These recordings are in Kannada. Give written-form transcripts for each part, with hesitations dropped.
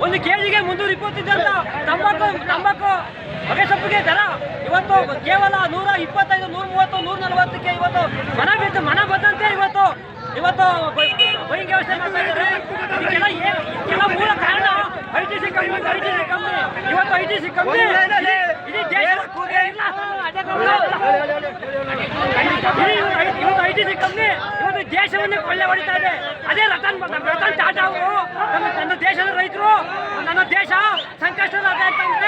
ಒಂದು ಕೆಜಿಗೆ 320 ಅಂತ ತಂಬಾಕು ಹೊಗೆ ಸೊಪ್ಪಿಗೆ ದರ ಇವತ್ತು ಕೇವಲ 125, 130, 140ಕ್ಕೆ ಇವತ್ತು ಮನ ಬಂದಂತೆ ಇವತ್ತು ಬೈಕ್ ವ್ಯವಸ್ಥೆ ಮಾಡ್ತಾ ಇದ್ದಾರೆ. ಇದಕ್ಕೆಲ್ಲ ಮೂಲ ಕಾರಣ ಐಟಿಸಿ ಕಂಪನಿ. ಇವತ್ತು ಐಟಿಸಿ ಕಂಪನಿ ಇಡೀ ದೇಶ ಇವತ್ತು ಐಟಿಸಿ ಕಂಪನಿ ಇವತ್ತು ದೇಶವನ್ನೇ ಕೊಳ್ಳೆ ಹೊಡಿತಾ ಇದೆ. ಅದೇ ರತನ್ ಟಾಟಾ ಅವರು ನನ್ನ ದೇಶದ ರೈತರು, ನನ್ನ ದೇಶ ಸಂಕಷ್ಟದ ಅದೇ ಅಂತ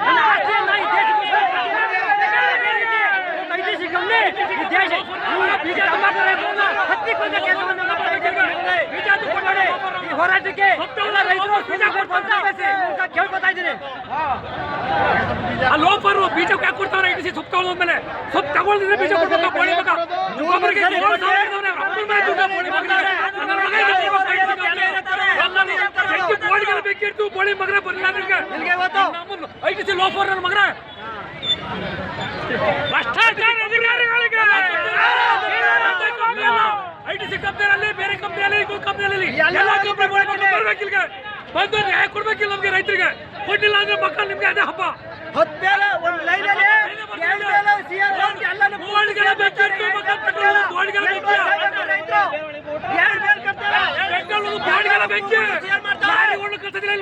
ನನ್ನ ಆಸ್ತಿಯನ್ನ ಈ ದೇಶಕ್ಕೋಸ್ಕರ ಐಟಿಸಿ ಕಂಪನಿ ಈ ದೇಶ ಹತ್ತಿಕೊಂಡ ಕೆಲಸವನ್ನು ಈ ಹೋರಾಟಕ್ಕೆ ರೈತರು ಕೇಳ್ಕೊತಾ ಇದ್ದೀನಿ. ಲೋಫರು ಬೀಜ ಯಾಕೆ ಕೊಡ್ತಾವ್ರೆ? ಐಟಿಸಿ ಸೊಪ್ಪು ತಗೊಳ್ಳೋದ್ಮೇಲೆ ಸೊಪ್ಪು ತಗೊಳ್ದಿದ್ರೆ ಬೀಜ ಕೊಡ್ಬೇಕು. ಬೇಕಿತ್ತು ಬೋಳಿ ಮಗನ ಬರಲಿಲ್ಲ. ಐಟಿಸಿ ಲೋಫರ್ ನನ್ನ ಮಗನ ಭ್ರಷ್ಟಾಚಾರ ಅಧಿಕಾರಿಗಳಿಗೆ ಐಟಿಸಿ ಕಂಪನಿಯಲ್ಲಿ ಬೇರೆ ಕಂಪನಿಯಲ್ಲಿ ಎಲ್ಲ ಕಂಪನಿ ಬರ್ಬೇಕಿಲ್ಲ, ಬಂದು ನ್ಯಾಯ ಕೊಡ್ಬೇಕಿಲ್ಲ ನಮ್ಗೆ ರೈತರಿಗೆ. ಕೊಟ್ಟಿಲ್ಲ ಅಂದ್ರೆ ಮಕ್ಕಳು ನಿಮ್ಗೆ ಅದೇ ಹಬ್ಬ.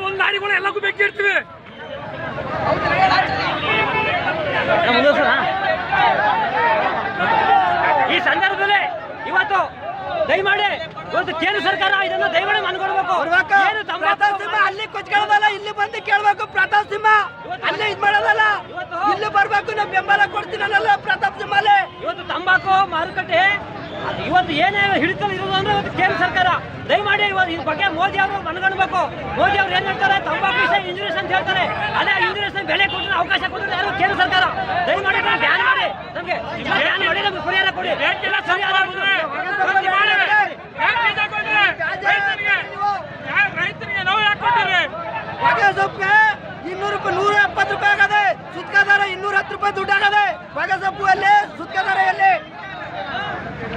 ಒಂದು ಲಾರಿಗಳು ಎಲ್ಲಕ್ಕೂ ಬೆಂಕಿ ಇರ್ತೀವಿ. ಈ ಸಂದರ್ಭದಲ್ಲಿ ಇವತ್ತು ದಯಮಾಡಿ ಕೇಂದ್ರ ಸರ್ಕಾರ ಇದನ್ನ ದಯಮಾಡಿ ಮನ್ಕೊಡ್ಬೇಕು. ಅಲ್ಲಿ ಕುಚ್ಕೊಳ್ಳೋದಲ್ಲ, ಇಲ್ಲಿ ಬಂದು ಕೇಳ್ಬೇಕು. ಪ್ರತಾಪ್ ಸಿಂಹ ಅಲ್ಲೇ ಇದ್ ಮಾಡೋದಲ್ಲ, ಇಲ್ಲಿ ಬರ್ಬೇಕು. ನಾವು ಬೆಂಬಲ ಕೊಡ್ತೀನಲ್ಲ ಪ್ರತಾಪ್ ಸಿಂಹಲೇ. ಇವತ್ತು ತಂಬಾಕು ಮಾರುಕಟ್ಟೆ ಇವತ್ತು ಏನೇ ಹಿಡಿತಲ್ಲಿ ಇರೋದು ಅಂದ್ರೆ ಇವತ್ತು ಕೇಂದ್ರ ಸರ್ಕಾರ ದಯಮಾಡಿ ಇವತ್ತು ಈ ಬಗ್ಗೆ ಮೋದಿ ಅವರು ಮನಗಣಬೇಕು. ಮೋದಿ ಅವ್ರು ಏನ್ ಹೇಳ್ತಾರೆ, ತಂಬಾಕು ಇಂಜುರಿಯಸ್ ಅಂತ ಹೇಳ್ತಾರೆ. ಅದೇ ಇಂಜುರಿಯಸ್ ಬೆಲೆ ಕೊಟ್ಟರೆ ಅವಕಾಶ ಕೊಟ್ಟರೆ ಯಾರು ಕೇಂದ್ರ ಸರ್ಕಾರ ದಯಮಾಡಿ ಬ್ಯಾನ್ ಮಾಡಿ ನಮ್ಗೆ ಪರಿಹಾರ ಕೊಡಿ. ರೈತರಿಗೆ ನಾವು ಯಾಕೆ ಕೊಟ್ಟಿರಿ? ಹೊಗೆ ಸೊಪ್ಪು 170 ರೂಪಾಯಿ ಆಗದೆ, ಸುತ್ಕ ದರ 210 ರೂಪಾಯಿ ದುಡ್ಡು ಆಗದೆ. ಹೊಗೆ ಸೊಪ್ಪು ಅಲ್ಲಿ ಸುತ್ಕ ದರ ಎಲ್ಲಿ?